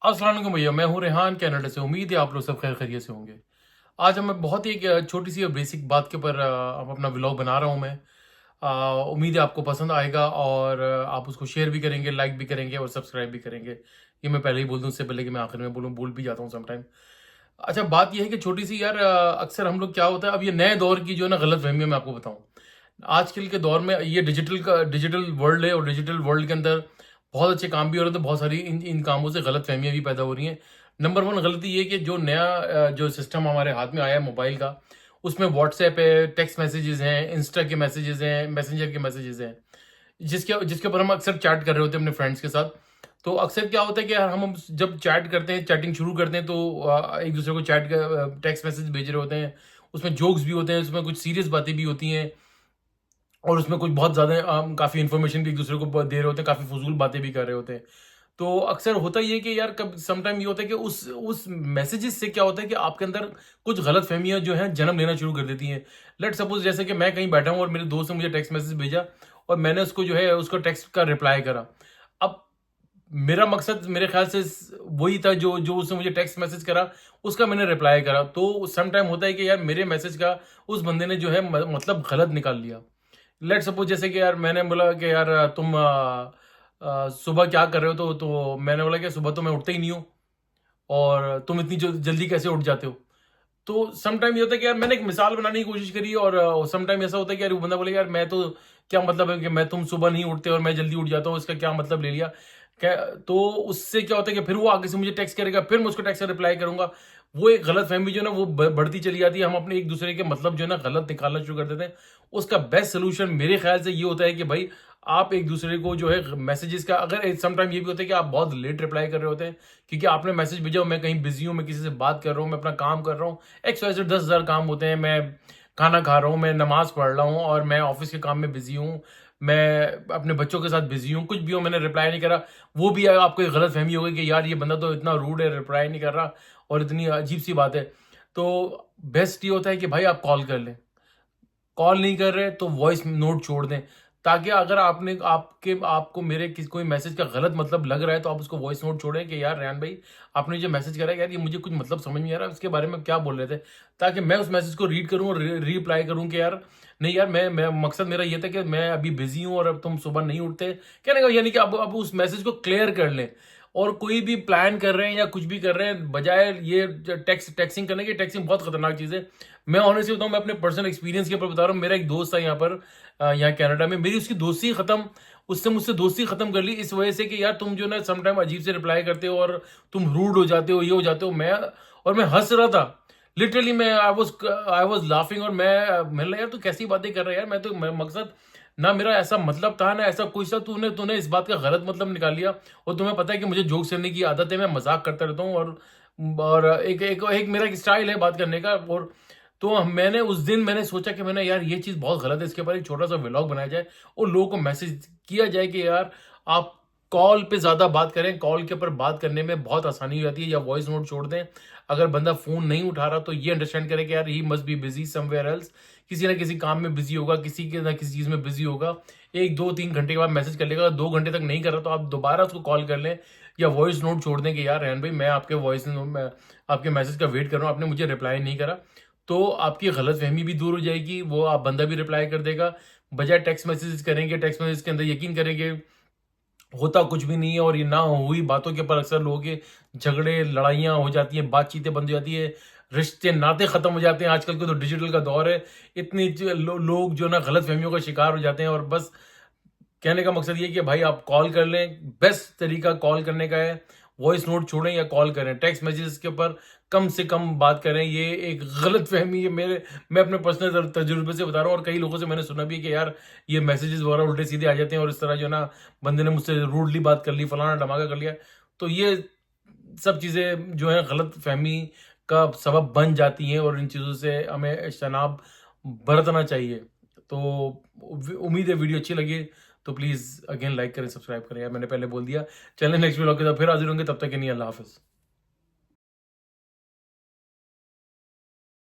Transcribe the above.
अस्सलाम वालेकुम भैया, मैं हूँ रेहान कनाडा से। उम्मीद है आप लोग सब खैर खैरियत से होंगे। आज हम बहुत ही एक छोटी सी और बेसिक बात के ऊपर अब अपना व्लॉग बना रहा हूँ मैं। उम्मीद है आपको पसंद आएगा और आप उसको शेयर भी करेंगे, लाइक भी करेंगे और सब्सक्राइब भी करेंगे। ये मैं पहले ही बोल दूँ, उससे पहले कि मैं आखिर में बोलूँ, भूल भी जाता हूँ समटाइम। अच्छा, बात ये है कि छोटी सी यार, अक्सर हम लोग क्या होता है, अब ये नए दौर की जो है ना गलत फहमी मैं आपको बताऊँ। आजकल के दौर में ये डिजिटल वर्ल्ड है और डिजिटल वर्ल्ड के अंदर बहुत अच्छे काम भी हो रहे हैं, तो बहुत सारी इन इन कामों से गलत फहमियाँ भी पैदा हो रही हैं। नंबर वन गलती ये कि जो नया जो सिस्टम हमारे हाथ में आया है मोबाइल का, उसमें व्हाट्सएप है, टेक्स्ट मैसेजेस हैं, इंस्टा के मैसेजेस हैं, मैसेंजर के मैसेजेस हैं, जिसके जिसके ऊपर हम अक्सर चैट कर रहे होते हैं अपने फ्रेंड्स के साथ। तो अक्सर क्या होता है कि यार हम जब चैट करते हैं, चैटिंग शुरू करते हैं, तो एक दूसरे को टेक्स्ट मैसेज भेज रहे होते हैं। उसमें जोक्स भी होते हैं, उसमें कुछ सीरियस बातें भी होती हैं और उसमें कुछ बहुत ज़्यादा काफ़ी इन्फॉर्मेशन भी एक दूसरे को दे रहे होते हैं, काफ़ी फजूल बातें भी कर रहे होते हैं। तो अक्सर होता ये है कि यार कब समटाइम ये होता है कि उस मैसेजेस से क्या होता है कि आपके अंदर कुछ गलत फहमियाँ जो हैं जन्म लेना शुरू कर देती हैं। लेट सपोज जैसे कि मैं कहीं बैठा हूँ और मेरे दोस्त ने मुझे टेक्स्ट मैसेज भेजा और मैंने उसको जो है उसको टेक्स्ट का रिप्लाई करा। अब मेरा मकसद मेरे ख्याल से वही था जो जो उसने मुझे टेक्स्ट मैसेज करा, उसका मैंने रिप्लाई करा। तो सम टाइम होता है कि यार मेरे मैसेज का उस बंदे ने जो है मतलब गलत निकाल लिया। लेट सपोज जैसे कि यार मैंने बोला कि यार तुम सुबह क्या कर रहे हो, तो मैंने बोला कि सुबह तो मैं उठता ही नहीं हूँ और तुम इतनी जल्दी कैसे उठ जाते हो। तो सम टाइम ये होता है कि यार मैंने एक मिसाल बनाने की कोशिश करी और सम टाइम ऐसा होता है कि यार वो बंदा बोले यार मैं तो, क्या मतलब है कि मैं तुम सुबह नहीं उठते और मैं जल्दी उठ जाता हूँ, इसका क्या मतलब ले लिया क्या। तो उससे क्या होता है कि फिर वो आगे से मुझे टेक्स्ट करेगा, फिर मैं उसको टेक्स्ट का रिप्लाई करूंगा। वो एक गलत फहमी जो है ना वो बढ़ती चली जाती है। हम अपने एक दूसरे के मतलब जो है ना गलत निकालना शुरू कर देते हैं। उसका बेस्ट सोल्यूशन मेरे ख्याल से ये होता है कि भाई आप एक दूसरे को जो है मैसेजेस का, अगर सम टाइम ये भी होता है कि आप बहुत लेट रिप्लाई कर रहे होते हैं क्योंकि आपने मैसेज भेजा हो मैं कहीं बिजी हूँ, मैं किसी से बात कर रहा हूँ, मैं अपना काम कर रहा हूँ, एक्स वाई जेड 10,000 काम होते हैं, मैं खाना खा रहा हूँ, मैं नमाज पढ़ रहा हूँ और मैं ऑफिस के काम में बिजी हूँ, मैं अपने बच्चों के साथ बिजी हूँ, कुछ भी हो मैंने रिप्लाई नहीं करा। वो भी आपको एक गलत फहमी होगी कि यार ये बंदा तो इतना रूड है, रिप्लाई नहीं कर रहा और इतनी अजीब सी बात है। तो बेस्ट ये होता है कि भाई आप कॉल कर लें, कॉल नहीं कर रहे तो वॉइस नोट छोड़ दें, ताकि अगर आपने आपके आपको मेरे किसी कोई मैसेज का गलत मतलब लग रहा है तो आप उसको वॉइस नोट छोड़ें कि यार रेहान भाई आपने जो मैसेज करा है यार ये मुझे कुछ मतलब समझ नहीं आ रहा, इसके बारे में क्या बोल रहे थे, ताकि मैं उस मैसेज को रीड करूं और रिप्लाई करूं कि यार नहीं यार मैं मकसद मेरा ये था कि मैं अभी बिजी हूं और अब तुम सुबह नहीं उठते, कहने का यानी कि अब उस मैसेज को क्लियर कर लें। और कोई भी प्लान कर रहे हैं या कुछ भी कर रहे हैं, बजाय ये टेक्सिंग करने की, टेक्सिंग बहुत खतरनाक चीज़ है। मैं ऑनेस्टली बताऊं, मैं अपने पर्सनल एक्सपीरियंस के ऊपर बता रहा हूँ। मेरा एक दोस्त था यहाँ पर, यहाँ कनाडा में, मेरी उसकी दोस्ती खत्म, उसने मुझसे दोस्ती खत्म कर ली इस वजह से कि यार तुम जो ना समटाइम अजीब से रिप्लाई करते हो और तुम रूड हो जाते हो, ये हो जाते हो। मैं हंस रहा था, लिटरली मैं आई वाज लाफिंग और मैंने लगा यार तू कैसी बातें कर रहा है यार, मकसद ना मेरा ऐसा मतलब था ना ऐसा कुछ था, तूने तूने इस बात का गलत मतलब निकाल लिया। और तुम्हें पता है कि मुझे जोक्स करने की आदत है, मैं मजाक करता रहता हूँ और एक मेरा एक स्टाइल है बात करने का। और तो मैंने उस दिन मैंने सोचा कि मैंने यार ये चीज़ बहुत गलत है, इसके ऊपर एक छोटा सा व्लॉग बनाया जाए और लोगों को मैसेज किया जाए कि यार आप कॉल पे ज़्यादा बात करें, कॉल के ऊपर बात करने में बहुत आसानी हो जाती है, या वॉइस नोट छोड़ दें। अगर बंदा फ़ोन नहीं उठा रहा तो ये अंडरस्टैंड करें कि यार he must be busy somewhere else, किसी ना किसी काम में बिजी होगा, किसी के ना किसी चीज़ में बिजी होगा। 1 2 3 घंटे के बाद मैसेज कर लेगा, 2 घंटे तक नहीं कर रहा तो आप दोबारा उसको कॉल कर लें या वॉइस नोट छोड़ दें कि यार रेहान भाई मैं आपके आपके मैसेज का वेट कर रहा हूँ, आपने मुझे रिप्लाई नहीं करा। तो आपकी गलतफ़हमी भी दूर हो जाएगी, वो आप बंदा भी रिप्लाई कर देगा। बजाय टेक्स्ट मैसेजेस करेंगे, टेक्स्ट मैसेज के अंदर यकीन करेंगे होता कुछ भी नहीं है और ये ना हुई बातों के ऊपर अक्सर लोगों के झगड़े, लड़ाइयाँ हो जाती हैं, बातचीतें बंद हो जाती है, रिश्ते, नाते ख़त्म हो जाते हैं। आजकल के तो डिजिटल का दौर है, इतनी लोग जो ना गलतफ़हमियों का शिकार हो जाते हैं। और बस कहने का मकसद ये है कि भाई आप कॉल कर लें, बेस्ट तरीका कॉल करने का है। वॉइस नोट छोड़ें या कॉल करें, टेक्स्ट मैसेजेस के ऊपर कम से कम बात करें। ये एक गलतफ़हमी है, मैं अपने पर्सनल तजुर्बे से बता रहा हूँ और कई लोगों से मैंने सुना भी है कि यार ये मैसेजेस वगैरह उल्टे-सीधे आ जाते हैं और इस तरह जो है ना बंदे ने मुझसे रूडली बात कर ली, फलाना-धमाका कर लिया। तो ये सब चीज़ें जो है गलतफ़हमी का सबब बन जाती हैं और इन चीज़ों से हमें इज्तनाब बरतना चाहिए। तो उम्मीद है वीडियो अच्छी लगी तो प्लीज़ अगेन लाइक करें, सब्सक्राइब करें। यार मैंने पहले बोल दिया। चलें नेक्स्ट व्लॉग के साथ फिर हाज़िर होंगे, तब तक के लिए अल्लाह हाफ़िज़।